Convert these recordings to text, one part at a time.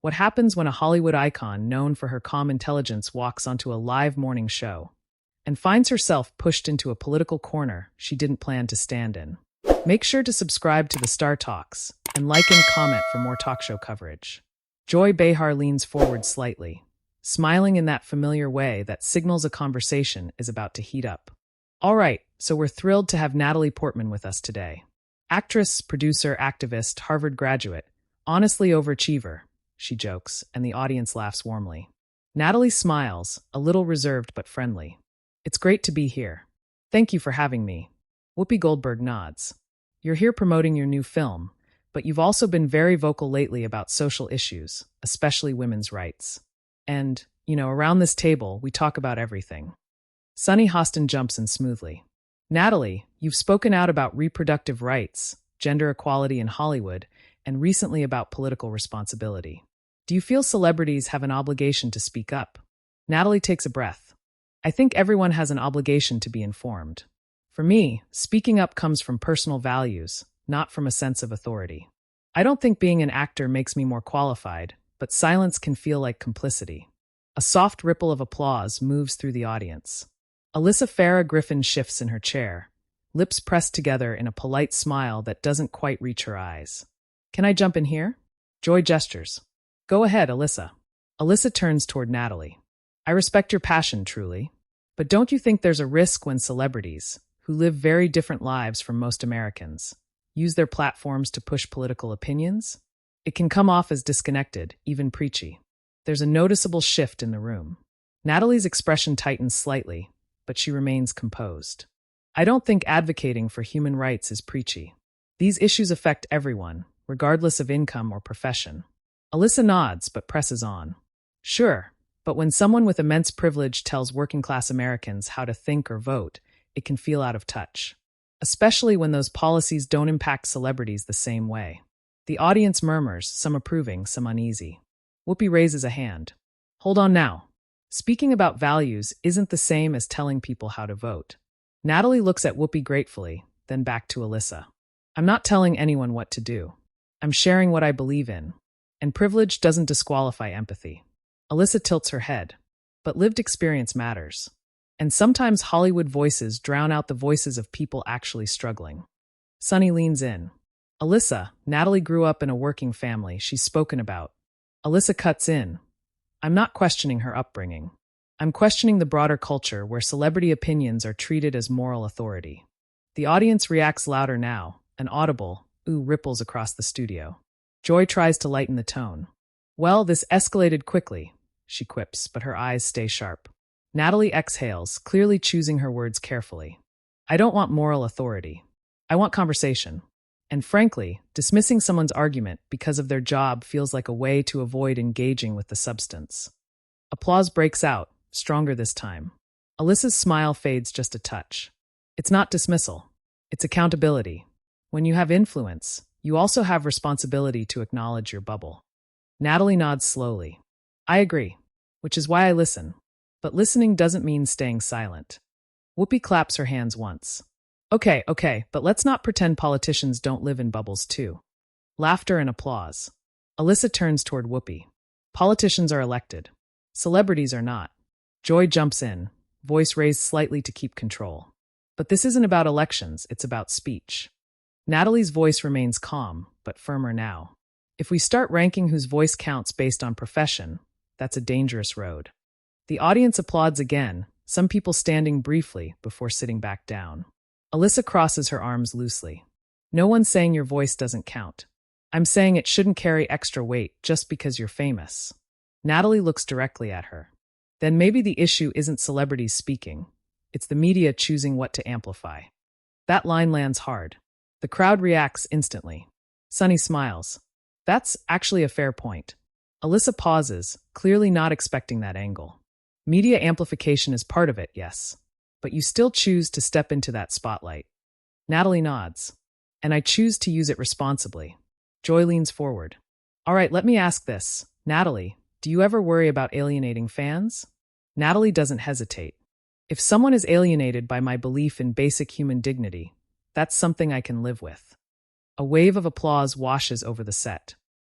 What happens when a Hollywood icon known for her calm intelligence walks onto a live morning show and finds herself pushed into a political corner she didn't plan to stand in? Make sure to subscribe to the Star Talks and like and comment for more talk show coverage. Joy Behar leans forward slightly, smiling in that familiar way that signals a conversation is about to heat up. All right, so we're thrilled to have Natalie Portman with us today. Actress, producer, activist, Harvard graduate, honestly overachiever, she jokes, and the audience laughs warmly. Natalie smiles, a little reserved but friendly. It's great to be here. Thank you for having me. Whoopi Goldberg nods. You're here promoting your new film, but you've also been very vocal lately about social issues, especially women's rights. And, around this table, we talk about everything. Sunny Hostin jumps in smoothly. Natalie, you've spoken out about reproductive rights, gender equality in Hollywood, and recently about political responsibility. Do you feel celebrities have an obligation to speak up? Natalie takes a breath. I think everyone has an obligation to be informed. For me, speaking up comes from personal values, not from a sense of authority. I don't think being an actor makes me more qualified, but silence can feel like complicity. A soft ripple of applause moves through the audience. Alyssa Farah Griffin shifts in her chair, lips pressed together in a polite smile that doesn't quite reach her eyes. Can I jump in here? Joy gestures. Go ahead, Alyssa. Alyssa turns toward Natalie. I respect your passion, truly. But don't you think there's a risk when celebrities, who live very different lives from most Americans, use their platforms to push political opinions? It can come off as disconnected, even preachy. There's a noticeable shift in the room. Natalie's expression tightens slightly, but she remains composed. I don't think advocating for human rights is preachy. These issues affect everyone, regardless of income or profession. Alyssa nods, but presses on. Sure, but when someone with immense privilege tells working-class Americans how to think or vote, it can feel out of touch, especially when those policies don't impact celebrities the same way. The audience murmurs, some approving, some uneasy. Whoopi raises a hand. Hold on now. Speaking about values isn't the same as telling people how to vote. Natalie looks at Whoopi gratefully, then back to Alyssa. I'm not telling anyone what to do. I'm sharing what I believe in. And privilege doesn't disqualify empathy. Alyssa tilts her head. But lived experience matters. And sometimes Hollywood voices drown out the voices of people actually struggling. Sunny leans in. Alyssa, Natalie grew up in a working family she's spoken about. Alyssa cuts in. I'm not questioning her upbringing. I'm questioning the broader culture where celebrity opinions are treated as moral authority. The audience reacts louder now, an audible ooh ripples across the studio. Joy tries to lighten the tone. Well, this escalated quickly, she quips, but her eyes stay sharp. Natalie exhales, clearly choosing her words carefully. I don't want moral authority. I want conversation. And frankly, dismissing someone's argument because of their job feels like a way to avoid engaging with the substance. Applause breaks out, stronger this time. Alyssa's smile fades just a touch. It's not dismissal. It's accountability. When you have influence, you also have responsibility to acknowledge your bubble. Natalie nods slowly. I agree, which is why I listen. But listening doesn't mean staying silent. Whoopi claps her hands once. Okay, but let's not pretend politicians don't live in bubbles too. Laughter and applause. Alyssa turns toward Whoopi. Politicians are elected. Celebrities are not. Joy jumps in, voice raised slightly to keep control. But this isn't about elections, it's about speech. Natalie's voice remains calm, but firmer now. If we start ranking whose voice counts based on profession, that's a dangerous road. The audience applauds again, some people standing briefly before sitting back down. Alyssa crosses her arms loosely. No one's saying your voice doesn't count. I'm saying it shouldn't carry extra weight just because you're famous. Natalie looks directly at her. Then maybe the issue isn't celebrities speaking. It's the media choosing what to amplify. That line lands hard. The crowd reacts instantly. Sunny smiles. That's actually a fair point. Alyssa pauses, clearly not expecting that angle. Media amplification is part of it, yes. But you still choose to step into that spotlight. Natalie nods. And I choose to use it responsibly. Joy leans forward. All right, let me ask this. Natalie, do you ever worry about alienating fans? Natalie doesn't hesitate. If someone is alienated by my belief in basic human dignity, that's something I can live with. A wave of applause washes over the set.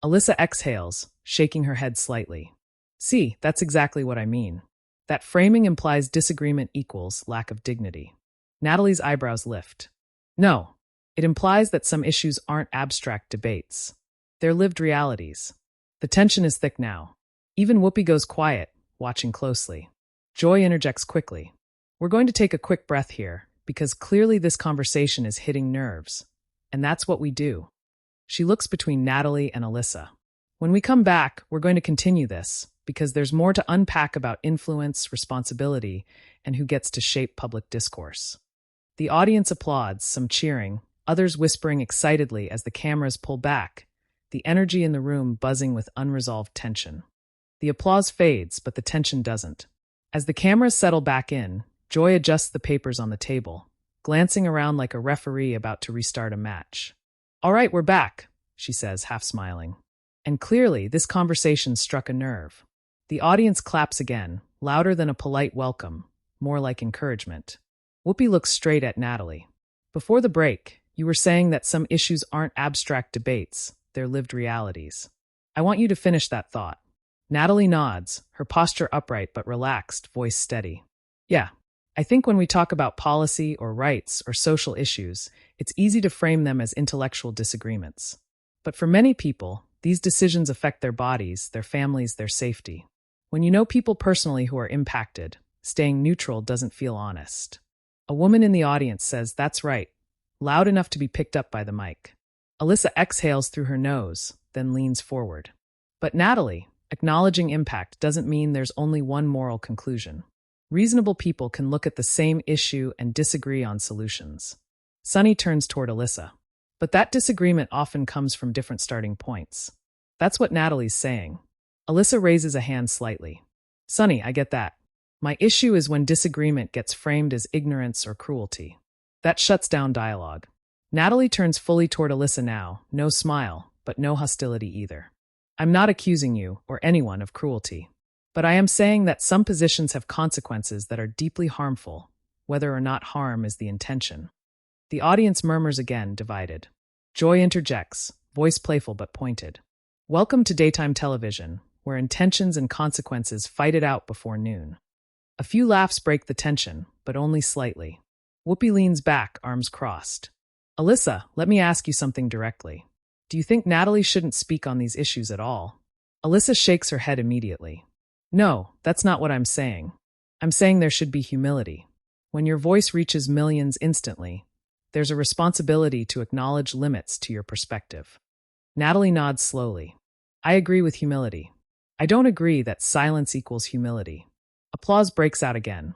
Alyssa exhales, shaking her head slightly. See, that's exactly what I mean. That framing implies disagreement equals lack of dignity. Natalie's eyebrows lift. No, it implies that some issues aren't abstract debates. They're lived realities. The tension is thick now. Even Whoopi goes quiet, watching closely. Joy interjects quickly. We're going to take a quick breath here, because clearly this conversation is hitting nerves. And that's what we do. She looks between Natalie and Alyssa. When we come back, we're going to continue this, because there's more to unpack about influence, responsibility, and who gets to shape public discourse. The audience applauds, some cheering, others whispering excitedly as the cameras pull back, the energy in the room buzzing with unresolved tension. The applause fades, but the tension doesn't. As the cameras settle back in, Joy adjusts the papers on the table, glancing around like a referee about to restart a match. All right, we're back, she says, half smiling. And clearly, this conversation struck a nerve. The audience claps again, louder than a polite welcome, more like encouragement. Whoopi looks straight at Natalie. Before the break, you were saying that some issues aren't abstract debates, they're lived realities. I want you to finish that thought. Natalie nods, her posture upright but relaxed, voice steady. Yeah, I think when we talk about policy or rights or social issues, it's easy to frame them as intellectual disagreements. But for many people, these decisions affect their bodies, their families, their safety. When you know people personally who are impacted, staying neutral doesn't feel honest. A woman in the audience says, "That's right," loud enough to be picked up by the mic. Alyssa exhales through her nose, then leans forward. But Natalie, acknowledging impact doesn't mean there's only one moral conclusion. Reasonable people can look at the same issue and disagree on solutions. Sunny turns toward Alyssa. But that disagreement often comes from different starting points. That's what Natalie's saying. Alyssa raises a hand slightly. Sunny, I get that. My issue is when disagreement gets framed as ignorance or cruelty. That shuts down dialogue. Natalie turns fully toward Alyssa now, no smile, but no hostility either. I'm not accusing you, or anyone, of cruelty. But I am saying that some positions have consequences that are deeply harmful, whether or not harm is the intention. The audience murmurs again, divided. Joy interjects, voice playful but pointed. Welcome to daytime television, where intentions and consequences fight it out before noon. A few laughs break the tension, but only slightly. Whoopi leans back, arms crossed. Alyssa, let me ask you something directly. Do you think Natalie shouldn't speak on these issues at all? Alyssa shakes her head immediately. No, that's not what I'm saying. I'm saying there should be humility. When your voice reaches millions instantly, there's a responsibility to acknowledge limits to your perspective. Natalie nods slowly. I agree with humility. I don't agree that silence equals humility. Applause breaks out again.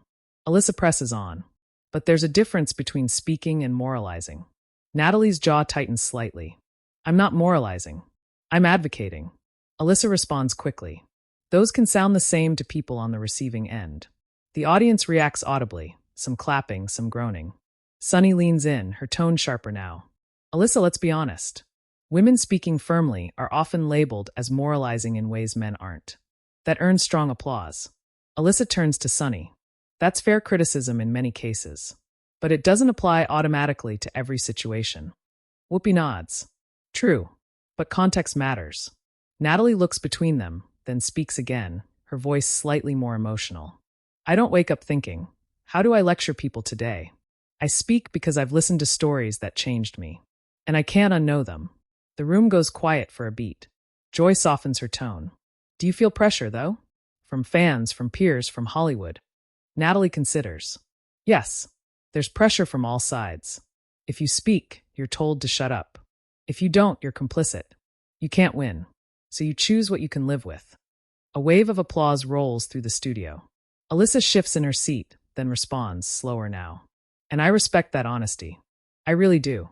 Alyssa presses on. But there's a difference between speaking and moralizing. Natalie's jaw tightens slightly. I'm not moralizing. I'm advocating. Alyssa responds quickly. Those can sound the same to people on the receiving end. The audience reacts audibly, some clapping, some groaning. Sunny leans in, her tone sharper now. Alyssa, let's be honest. Women speaking firmly are often labeled as moralizing in ways men aren't. That earns strong applause. Alyssa turns to Sunny. That's fair criticism in many cases. But it doesn't apply automatically to every situation. Whoopi nods. True, but context matters. Natalie looks between them, then speaks again, her voice slightly more emotional. I don't wake up thinking, how do I lecture people today? I speak because I've listened to stories that changed me. And I can't unknow them. The room goes quiet for a beat. Joy softens her tone. Do you feel pressure, though? From fans, from peers, from Hollywood? Natalie considers. Yes, there's pressure from all sides. If you speak, you're told to shut up. If you don't, you're complicit. You can't win. So you choose what you can live with. A wave of applause rolls through the studio. Alyssa shifts in her seat, then responds, slower now. And I respect that honesty. I really do.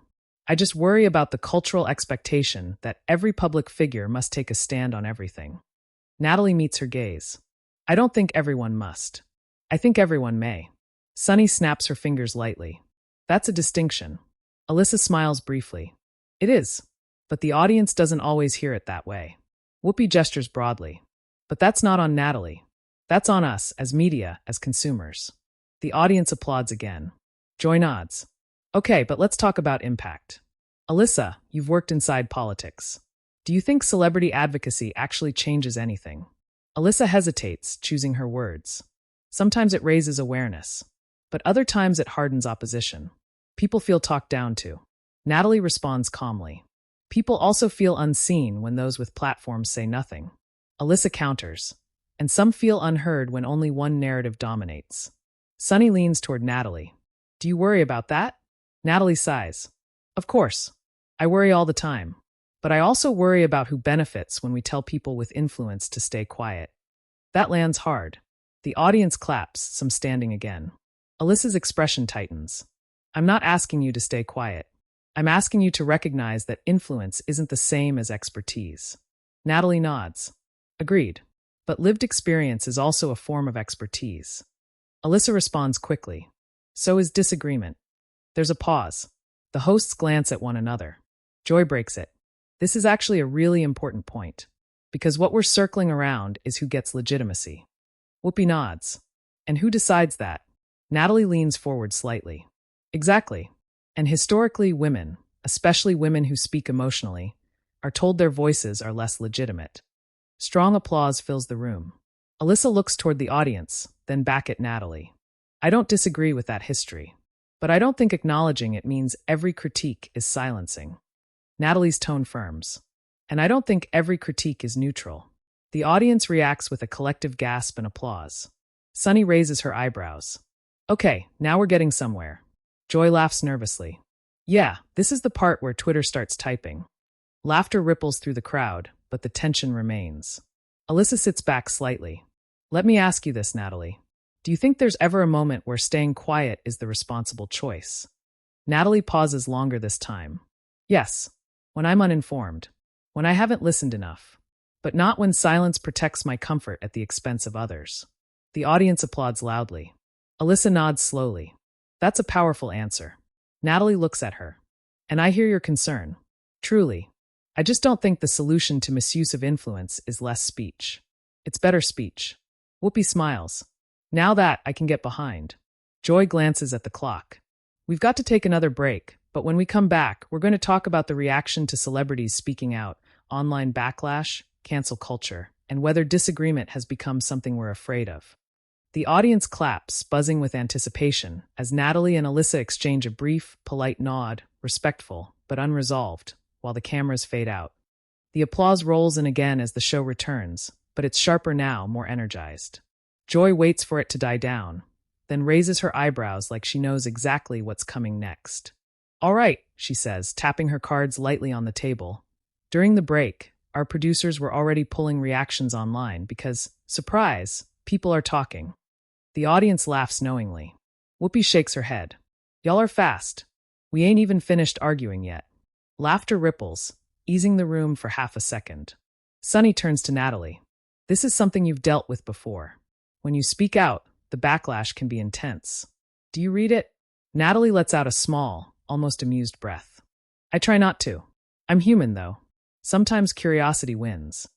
I just worry about the cultural expectation that every public figure must take a stand on everything. Natalie meets her gaze. I don't think everyone must. I think everyone may. Sunny snaps her fingers lightly. That's a distinction. Alyssa smiles briefly. It is. But the audience doesn't always hear it that way. Whoopi gestures broadly. But that's not on Natalie. That's on us, as media, as consumers. The audience applauds again. Joy nods. Okay, but let's talk about impact. Alyssa, you've worked inside politics. Do you think celebrity advocacy actually changes anything? Alyssa hesitates, choosing her words. Sometimes it raises awareness, but other times it hardens opposition. People feel talked down to. Natalie responds calmly. People also feel unseen when those with platforms say nothing. Alyssa counters. And some feel unheard when only one narrative dominates. Sunny leans toward Natalie. Do you worry about that? Natalie sighs. Of course. I worry all the time. But I also worry about who benefits when we tell people with influence to stay quiet. That lands hard. The audience claps, some standing again. Alyssa's expression tightens. I'm not asking you to stay quiet. I'm asking you to recognize that influence isn't the same as expertise. Natalie nods. Agreed. But lived experience is also a form of expertise. Alyssa responds quickly. So is disagreement. There's a pause. The hosts glance at one another. Joy breaks it. This is actually a really important point, because what we're circling around is who gets legitimacy. Whoopi nods. And who decides that? Natalie leans forward slightly. Exactly. And historically, women, especially women who speak emotionally, are told their voices are less legitimate. Strong applause fills the room. Alyssa looks toward the audience, then back at Natalie. I don't disagree with that history, but I don't think acknowledging it means every critique is silencing. Natalie's tone firms. And I don't think every critique is neutral. The audience reacts with a collective gasp and applause. Sunny raises her eyebrows. Okay, now we're getting somewhere. Joy laughs nervously. Yeah, this is the part where Twitter starts typing. Laughter ripples through the crowd, but the tension remains. Alyssa sits back slightly. Let me ask you this, Natalie. Do you think there's ever a moment where staying quiet is the responsible choice? Natalie pauses longer this time. Yes, when I'm uninformed, when I haven't listened enough, but not when silence protects my comfort at the expense of others. The audience applauds loudly. Alyssa nods slowly. That's a powerful answer. Natalie looks at her. And I hear your concern. Truly. I just don't think the solution to misuse of influence is less speech. It's better speech. Whoopi smiles. Now that I can get behind. Joy glances at the clock. We've got to take another break, but when we come back, we're going to talk about the reaction to celebrities speaking out, online backlash, cancel culture, and whether disagreement has become something we're afraid of. The audience claps, buzzing with anticipation, as Natalie and Alyssa exchange a brief, polite nod, respectful, but unresolved, while the cameras fade out. The applause rolls in again as the show returns, but it's sharper now, more energized. Joy waits for it to die down, then raises her eyebrows like she knows exactly what's coming next. All right, she says, tapping her cards lightly on the table. During the break, our producers were already pulling reactions online because, surprise, people are talking. The audience laughs knowingly. Whoopi shakes her head. Y'all are fast. We ain't even finished arguing yet. Laughter ripples, easing the room for half a second. Sunny turns to Natalie. This is something you've dealt with before. When you speak out, the backlash can be intense. Do you read it? Natalie lets out a small, almost amused breath. I try not to. I'm human, though. Sometimes curiosity wins.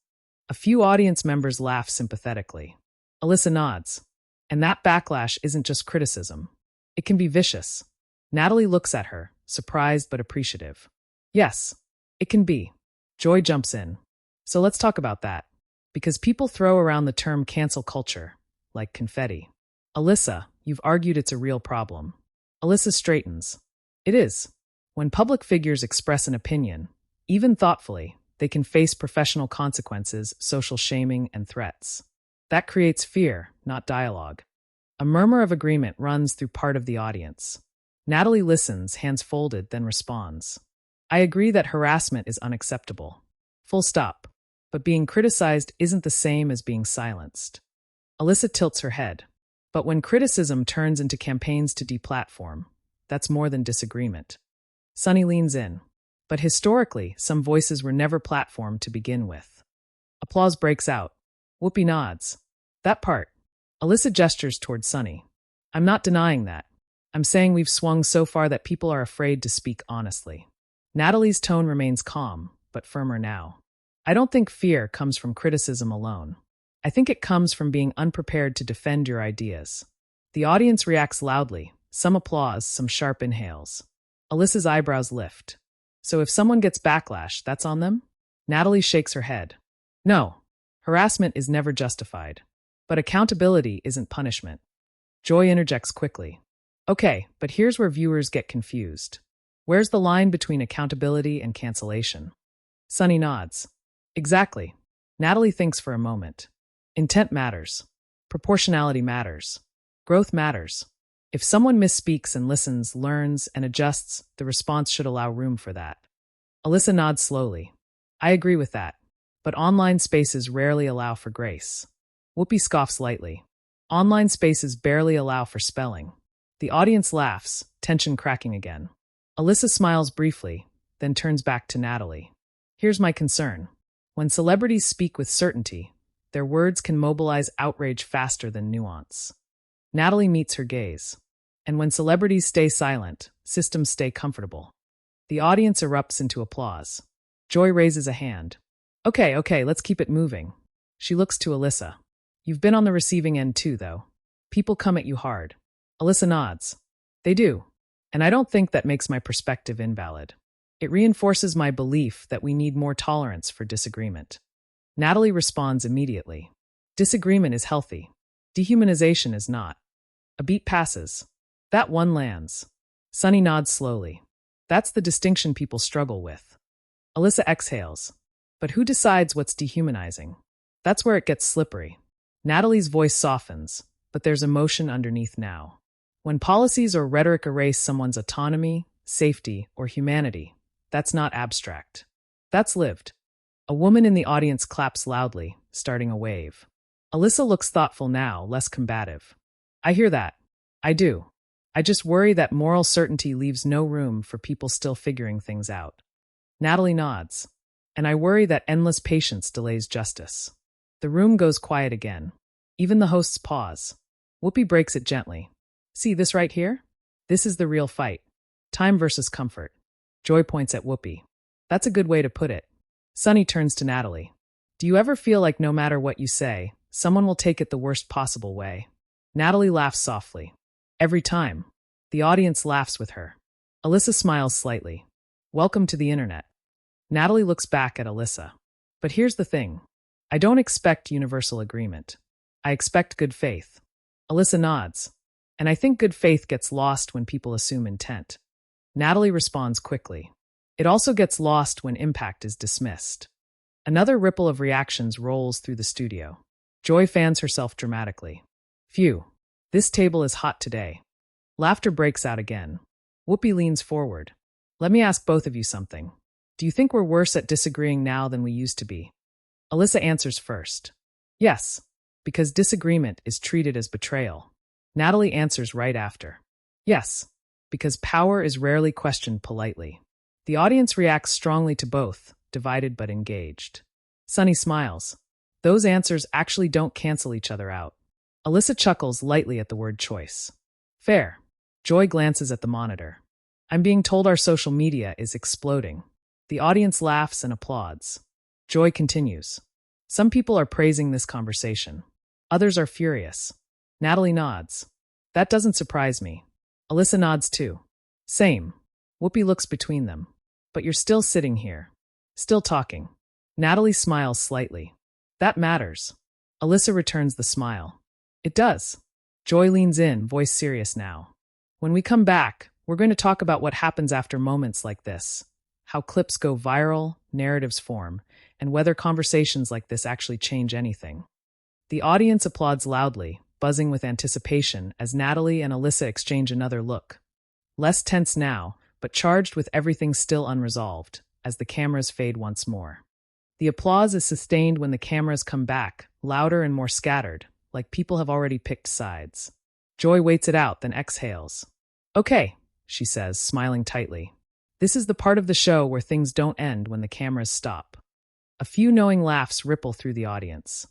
A few audience members laugh sympathetically. Alyssa nods. And that backlash isn't just criticism. It can be vicious. Natalie looks at her, surprised but appreciative. Yes, it can be. Joy jumps in. So let's talk about that. Because people throw around the term cancel culture, like confetti. Alyssa, you've argued it's a real problem. Alyssa straightens. It is. When public figures express an opinion, even thoughtfully, they can face professional consequences, social shaming, and threats. That creates fear, not dialogue. A murmur of agreement runs through part of the audience. Natalie listens, hands folded, then responds. I agree that harassment is unacceptable. Full stop. But being criticized isn't the same as being silenced. Alyssa tilts her head. But when criticism turns into campaigns to deplatform, that's more than disagreement. Sunny leans in. But historically, some voices were never platformed to begin with. Applause breaks out. Whoopi nods. That part. Alyssa gestures toward Sunny. I'm not denying that. I'm saying we've swung so far that people are afraid to speak honestly. Natalie's tone remains calm, but firmer now. I don't think fear comes from criticism alone. I think it comes from being unprepared to defend your ideas. The audience reacts loudly, some applause, some sharp inhales. Alyssa's eyebrows lift. So if someone gets backlash, that's on them? Natalie shakes her head. No, harassment is never justified. But accountability isn't punishment. Joy interjects quickly. Okay, but here's where viewers get confused. Where's the line between accountability and cancellation? Sunny nods. Exactly. Natalie thinks for a moment. Intent matters. Proportionality matters. Growth matters. If someone misspeaks and listens, learns, and adjusts, the response should allow room for that. Alyssa nods slowly. I agree with that. But online spaces rarely allow for grace. Whoopi scoffs lightly. Online spaces barely allow for spelling. The audience laughs, tension cracking again. Alyssa smiles briefly, then turns back to Natalie. Here's my concern. When celebrities speak with certainty, their words can mobilize outrage faster than nuance. Natalie meets her gaze. And when celebrities stay silent, systems stay comfortable. The audience erupts into applause. Joy raises a hand. Okay, let's keep it moving. She looks to Alyssa. You've been on the receiving end too, though. People come at you hard. Alyssa nods. They do. And I don't think that makes my perspective invalid. It reinforces my belief that we need more tolerance for disagreement. Natalie responds immediately. Disagreement is healthy. Dehumanization is not. A beat passes. That one lands. Sunny nods slowly. That's the distinction people struggle with. Alyssa exhales. But who decides what's dehumanizing? That's where it gets slippery. Natalie's voice softens, but there's emotion underneath now. When policies or rhetoric erase someone's autonomy, safety, or humanity, that's not abstract. That's lived. A woman in the audience claps loudly, starting a wave. Alyssa looks thoughtful now, less combative. I hear that. I do. I just worry that moral certainty leaves no room for people still figuring things out. Natalie nods. And I worry that endless patience delays justice. The room goes quiet again. Even the hosts pause. Whoopi breaks it gently. See this right here? This is the real fight. Time versus comfort. Joy points at Whoopi. That's a good way to put it. Sunny turns to Natalie. Do you ever feel like no matter what you say, someone will take it the worst possible way? Natalie laughs softly. Every time. The audience laughs with her. Alyssa smiles slightly. Welcome to the internet. Natalie looks back at Alyssa. But here's the thing. I don't expect universal agreement. I expect good faith. Alyssa nods. And I think good faith gets lost when people assume intent. Natalie responds quickly. It also gets lost when impact is dismissed. Another ripple of reactions rolls through the studio. Joy fans herself dramatically. Phew, this table is hot today. Laughter breaks out again. Whoopi leans forward. Let me ask both of you something. Do you think we're worse at disagreeing now than we used to be? Alyssa answers first. Yes, because disagreement is treated as betrayal. Natalie answers right after. Yes, because power is rarely questioned politely. The audience reacts strongly to both, divided but engaged. Sunny smiles. Those answers actually don't cancel each other out. Alyssa chuckles lightly at the word choice. Fair. Joy glances at the monitor. I'm being told our social media is exploding. The audience laughs and applauds. Joy continues. Some people are praising this conversation. Others are furious. Natalie nods. That doesn't surprise me. Alyssa nods too. Same. Whoopi looks between them. But you're still sitting here. Still talking. Natalie smiles slightly. That matters. Alyssa returns the smile. It does. Joy leans in, voice serious now. When we come back, we're going to talk about what happens after moments like this. How clips go viral, narratives form, and whether conversations like this actually change anything. The audience applauds loudly, buzzing with anticipation as Natalie and Alyssa exchange another look. Less tense now, but charged with everything still unresolved, as the cameras fade once more. The applause is sustained when the cameras come back, louder and more scattered, like people have already picked sides. Joy waits it out, then exhales. Okay, she says, smiling tightly. This is the part of the show where things don't end when the cameras stop. A few knowing laughs ripple through the audience.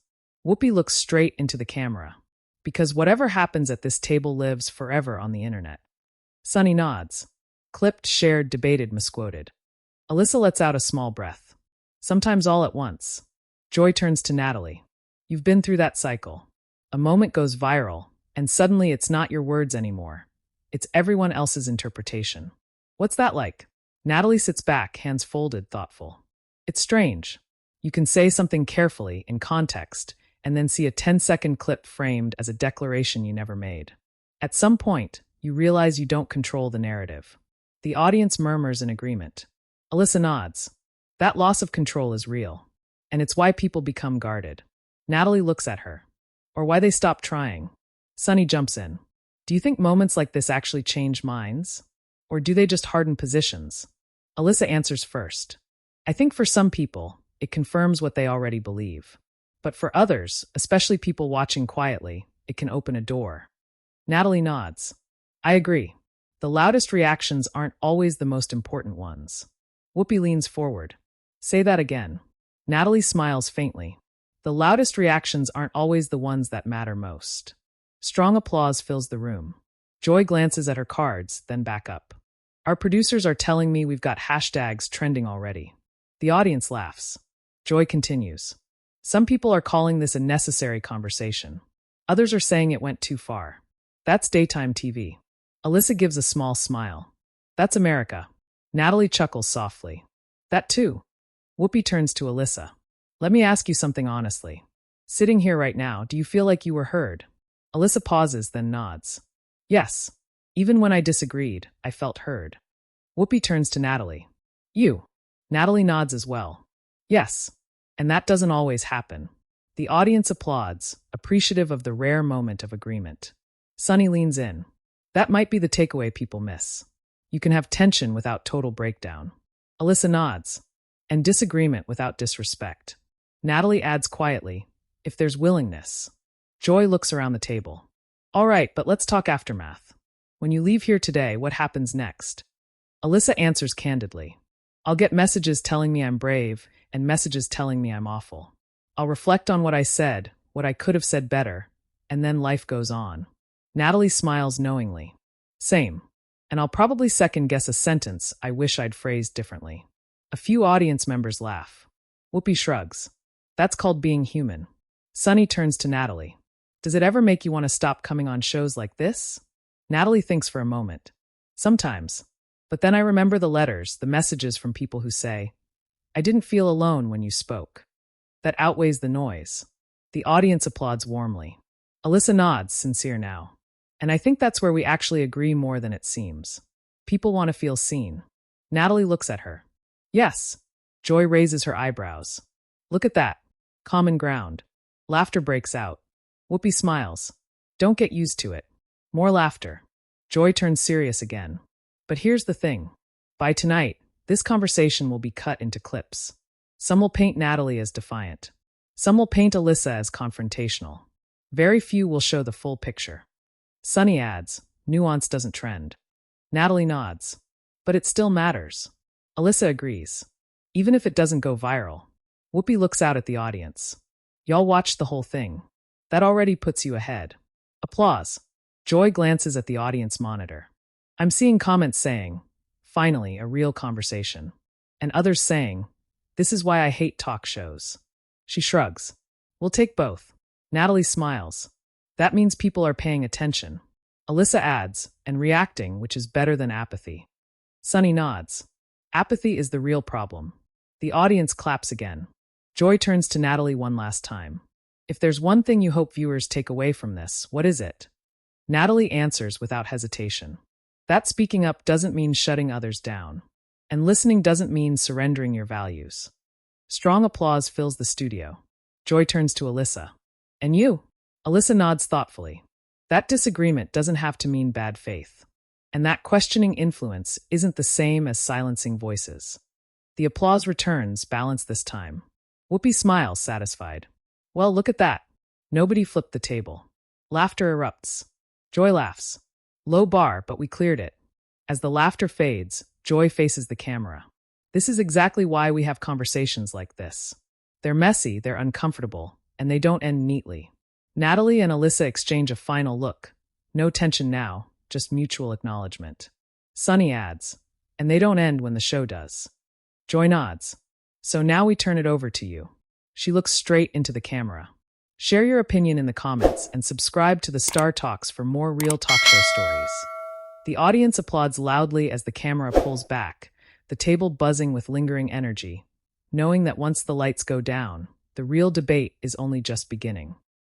Whoopi looks straight into the camera. Because whatever happens at this table lives forever on the internet. Sunny nods. Clipped, shared, debated, misquoted. Alyssa lets out a small breath. Sometimes all at once. Joy turns to Natalie. You've been through that cycle. A moment goes viral, and suddenly it's not your words anymore. It's everyone else's interpretation. What's that like? Natalie sits back, hands folded, thoughtful. It's strange. You can say something carefully, in context, and then see a 10-second clip framed as a declaration you never made. At some point, you realize you don't control the narrative. The audience murmurs in agreement. Alyssa nods. That loss of control is real, and it's why people become guarded. Natalie looks at her. Or why they stop trying. Sunny jumps in. Do you think moments like this actually change minds? Or do they just harden positions? Alyssa answers first. I think for some people, it confirms what they already believe. But for others, especially people watching quietly, it can open a door. Natalie nods. I agree. The loudest reactions aren't always the most important ones. Whoopi leans forward. Say that again. Natalie smiles faintly. The loudest reactions aren't always the ones that matter most. Strong applause fills the room. Joy glances at her cards, then back up. Our producers are telling me we've got hashtags trending already. The audience laughs. Joy continues. Some people are calling this a necessary conversation. Others are saying it went too far. That's daytime TV. Alyssa gives a small smile. That's America. Natalie chuckles softly. That too. Whoopi turns to Alyssa. Let me ask you something honestly. Sitting here right now, do you feel like you were heard? Alyssa pauses, then nods. Yes. Even when I disagreed, I felt heard. Whoopi turns to Natalie. You. Natalie nods as well. Yes. And that doesn't always happen. The audience applauds, appreciative of the rare moment of agreement. Sunny leans in. That might be the takeaway people miss. You can have tension without total breakdown. Alyssa nods. And disagreement without disrespect. Natalie adds quietly, if there's willingness. Joy looks around the table. All right, but let's talk aftermath. When you leave here today, what happens next? Alyssa answers candidly. I'll get messages telling me I'm brave and messages telling me I'm awful. I'll reflect on what I said, what I could have said better, and then life goes on. Natalie smiles knowingly. Same. And I'll probably second-guess a sentence I wish I'd phrased differently. A few audience members laugh. Whoopi shrugs. That's called being human. Sunny turns to Natalie. Does it ever make you want to stop coming on shows like this? Natalie thinks for a moment. Sometimes. But then I remember the letters, the messages from people who say, I didn't feel alone when you spoke. That outweighs the noise. The audience applauds warmly. Alyssa nods, sincere now. And I think that's where we actually agree more than it seems. People want to feel seen. Natalie looks at her. Yes. Joy raises her eyebrows. Look at that. Common ground. Laughter breaks out. Whoopi smiles. Don't get used to it. More laughter. Joy turns serious again. But here's the thing. By tonight, this conversation will be cut into clips. Some will paint Natalie as defiant. Some will paint Alyssa as confrontational. Very few will show the full picture. Sunny adds, nuance doesn't trend. Natalie nods. But it still matters. Alyssa agrees. Even if it doesn't go viral. Whoopi looks out at the audience. Y'all watched the whole thing. That already puts you ahead. Applause. Joy glances at the audience monitor. I'm seeing comments saying, finally, a real conversation. And others saying, this is why I hate talk shows. She shrugs. We'll take both. Natalie smiles. That means people are paying attention. Alyssa adds, and reacting, which is better than apathy. Sunny nods. Apathy is the real problem. The audience claps again. Joy turns to Natalie one last time. If there's one thing you hope viewers take away from this, what is it? Natalie answers without hesitation. That speaking up doesn't mean shutting others down. And listening doesn't mean surrendering your values. Strong applause fills the studio. Joy turns to Alyssa. And you? Alyssa nods thoughtfully. That disagreement doesn't have to mean bad faith. And that questioning influence isn't the same as silencing voices. The applause returns, balanced this time. Whoopi smiles, satisfied. Well, look at that. Nobody flipped the table. Laughter erupts. Joy laughs. Low bar, but we cleared it. As the laughter fades, Joy faces the camera. This is exactly why we have conversations like this. They're messy, they're uncomfortable, and they don't end neatly. Natalie and Alyssa exchange a final look. No tension now, just mutual acknowledgement. Sunny adds, and they don't end when the show does. Joy nods. So now we turn it over to you. She looks straight into the camera. Share your opinion in the comments and subscribe to the Star Talks for more real talk show stories. The audience applauds loudly as the camera pulls back, the table buzzing with lingering energy. knowing that once the lights go down, the real debate is only just beginning.